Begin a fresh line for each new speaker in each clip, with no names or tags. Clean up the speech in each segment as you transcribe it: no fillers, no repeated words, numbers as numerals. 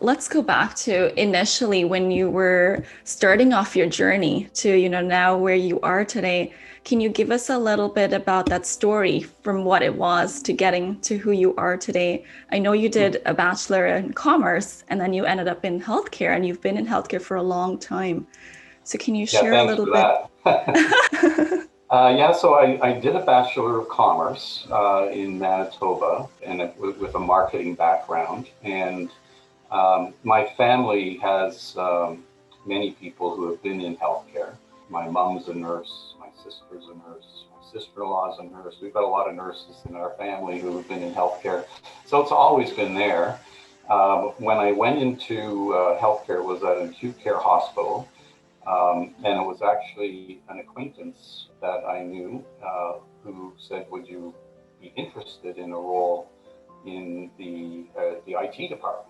let's go back to initially when you were starting off your journey to, now where you are today. Can you give us a little bit about that story from what it was to getting to who you are today? I know you did a bachelor in commerce and then you ended up in healthcare, and you've been in healthcare for a long time. So can you share a
Thanks
little
for
bit?
that. So I did a Bachelor of Commerce in Manitoba and with a marketing background. And my family has many people who have been in healthcare. My mom's a nurse, my sister's a nurse, my sister-in-law's a nurse. We've got a lot of nurses in our family who have been in healthcare. So it's always been there. When I went into healthcare, it was at an acute care hospital. And it was actually an acquaintance that I knew who said, "Would you be interested in a role in the IT department?"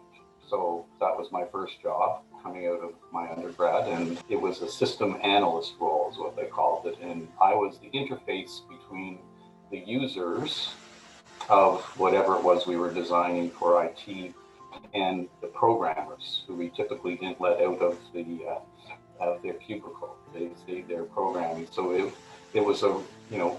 So that was my first job coming out of my undergrad, and it was a system analyst role is what they called it. And I was the interface between the users of whatever it was we were designing for IT and the programmers, who we typically didn't let out of their cubicle. They stayed there programming. So it was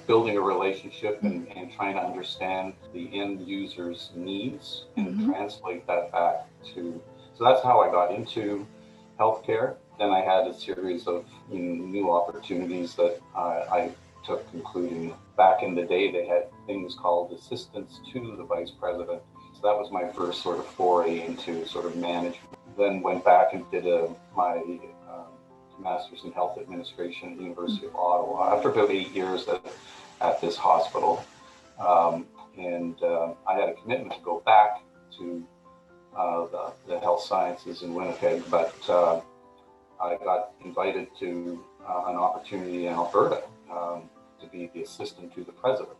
building a relationship and trying to understand the end user's needs and translate that back to. So that's how I got into healthcare. Then I had a series of new opportunities that I took, including back in the day they had things called assistants to the vice president. So that was my first sort of foray into sort of management. Then went back and did my Master's in Health Administration at the University of Ottawa after about 8 years at this hospital. I had a commitment to go back to the health sciences in Winnipeg, but I got invited to an opportunity in Alberta to be the assistant to the president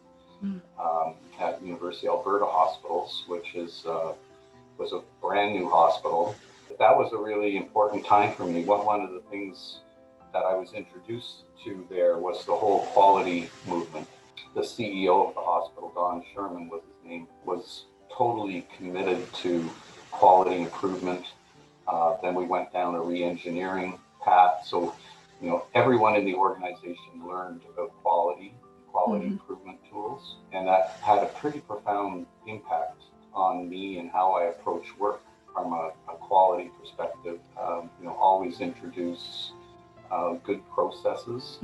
at University of Alberta Hospitals, which was a brand new hospital. That was a really important time for me. One of the things that I was introduced to there was the whole quality movement. The CEO of the hospital, Don Sherman was his name, was totally committed to quality improvement. Then we went down a re-engineering path. So, everyone in the organization learned about quality improvement tools. And that had a pretty profound impact on me and how I approach work. From a quality perspective, always introduce good processes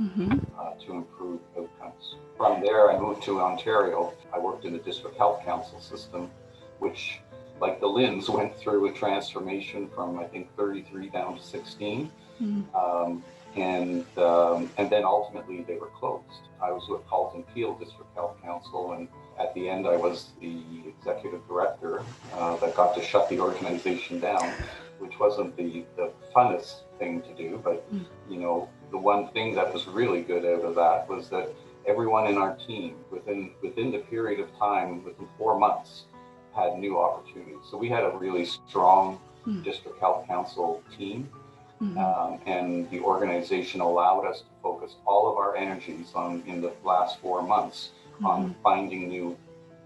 to improve outcomes. From there, I moved to Ontario. I worked in the District Health Council system, which, like the LHINs, went through a transformation from, I think, 33 down to 16. And then ultimately they were closed. I was with Halton Peel District Health Council, and at the end I was the executive director that got to shut the organization down, which wasn't the funnest thing to do. But the one thing that was really good out of that was that everyone in our team within the period of time, within 4 months, had new opportunities. So we had a really strong District Health Council team. And the organization allowed us to focus all of our energies in the last 4 months on finding new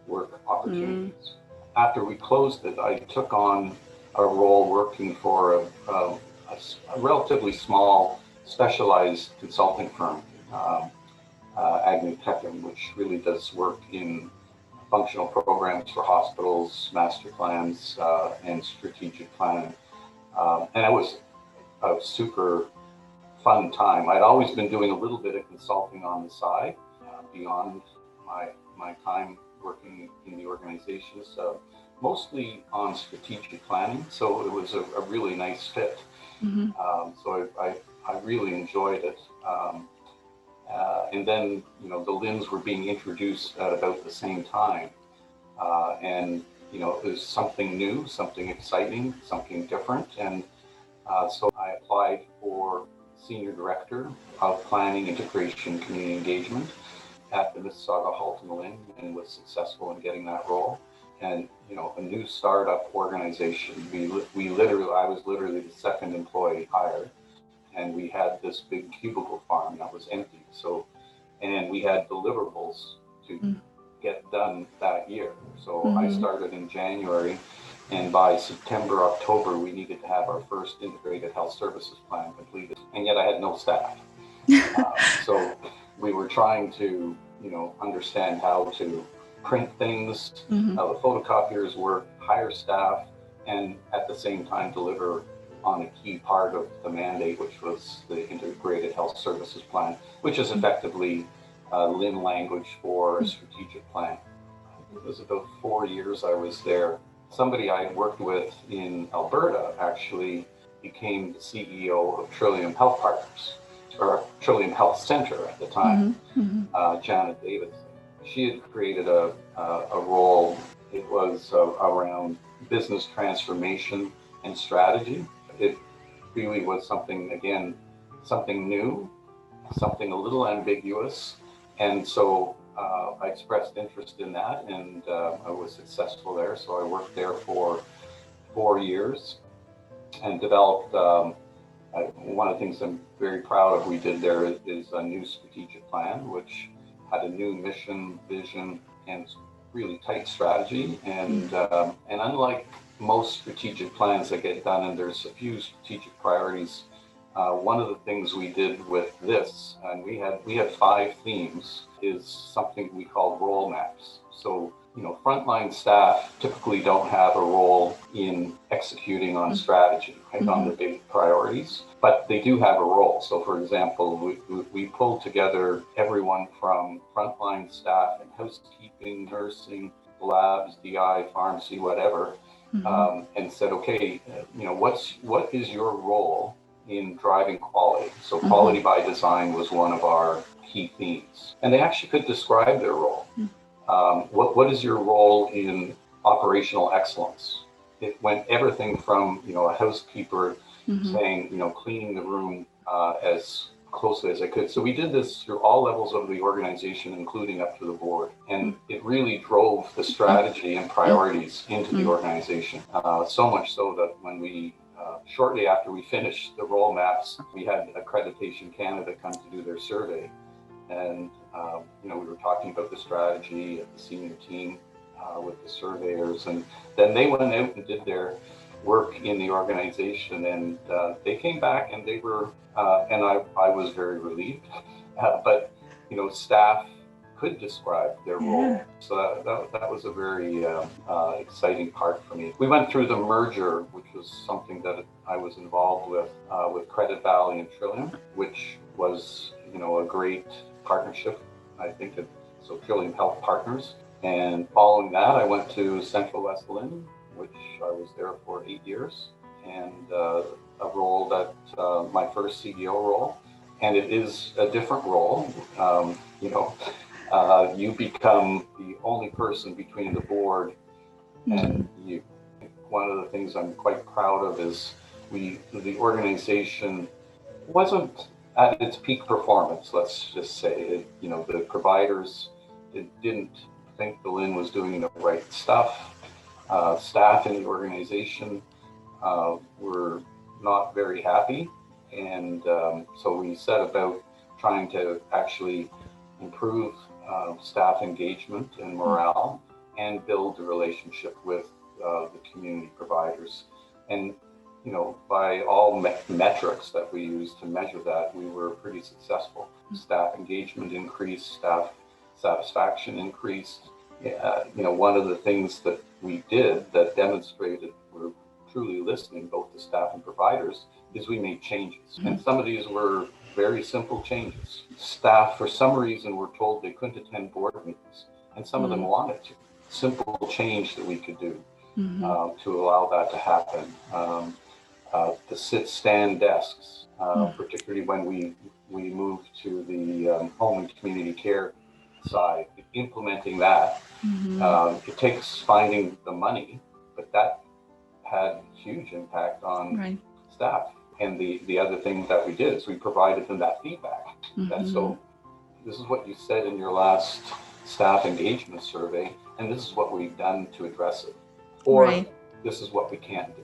work opportunities. After we closed it, I took on a role working for a relatively small specialized consulting firm, Agnew Peckham, which really does work in functional programs for hospitals, master plans, and strategic planning. And it was a super fun time. I'd always been doing a little bit of consulting on the side beyond my time working in the organization, so mostly on strategic planning. So it was a really nice fit. So I really enjoyed it. And then, the LHINs were being introduced at about the same time. And, it was something new, something exciting, something different. And so I applied for Senior Director of Planning, Integration, Community Engagement at the Mississauga Halton LHIN, and was successful in getting that role. And, a new startup organization, I was literally the second employee hired, and we had this big cubicle farm that was empty. So, and we had deliverables to get done that year. So I started in January, And by September, October, we needed to have our first integrated health services plan completed. And yet I had no staff. So we were trying to, understand how to print things, how the photocopiers work, hire staff, and at the same time deliver on a key part of the mandate, which was the integrated health services plan, which is effectively LHIN language for a strategic plan. It was about 4 years I was there. Somebody I worked with in Alberta actually became the CEO of Trillium Health Partners, or Trillium Health Center at the time, Janet Davidson. She had created a role. It was around business transformation and strategy. It really was something, again, something new, something a little ambiguous. And so I expressed interest in that, and I was successful there. So I worked there for 4 years and developed one of the things I'm very proud of we did there is a new strategic plan, which had a new mission, vision, and really tight strategy. And unlike most strategic plans that get done, and there's a few strategic priorities, one of the things we did with this, and we had 5 themes, is something we call role maps. So, frontline staff typically don't have a role in executing on strategy, right, on the big priorities, but they do have a role. So, for example, we pulled together everyone from frontline staff in housekeeping, nursing, labs, DI, pharmacy, whatever, and said, okay, what is your role in driving quality? So quality by design was one of our key themes. And they actually could describe their role. What is your role in operational excellence? It went everything from, a housekeeper saying, cleaning the room as closely as I could. So we did this through all levels of the organization, including up to the board. And it really drove the strategy and priorities into the organization. So much so that when we shortly after we finished the role maps, we had Accreditation Canada come to do their survey. And, we were talking about the strategy at the senior team with the surveyors. And then they went out and did their work in the organization. And they came back and they were, and I was very relieved, but, staff could describe their role. So that was a very exciting part for me. We went through the merger, which was something that I was involved with Credit Valley and Trillium, which was, a great partnership, I think. So Trillium Health Partners. And following that, I went to Central West LHIN, which I was there for 8 years, and a role that my first CEO role. And it is a different role. You become the only person between the board and you. One of the things I'm quite proud of is the organization wasn't at its peak performance, let's just say. The providers didn't think the LHIN was doing the right stuff. Staff in the organization were not very happy. And so we set about trying to actually improve staff engagement and morale and build a relationship with the community providers. And by all metrics that we use to measure that, we were pretty successful. Staff engagement increased, staff satisfaction increased. One of the things that we did that demonstrated we're truly listening both to staff and providers is we made changes. And some of these were very simple changes. Staff, for some reason, were told they couldn't attend board meetings, and some of them wanted to. Simple change that we could do to allow that to happen. The sit-stand desks, particularly when we moved to the home and community care side, implementing that. It takes finding the money, but that had huge impact on staff. And the other thing that we did is we provided them that feedback. And so this is what you said in your last staff engagement survey, and this is what we've done to address it. Or this is what we can't do.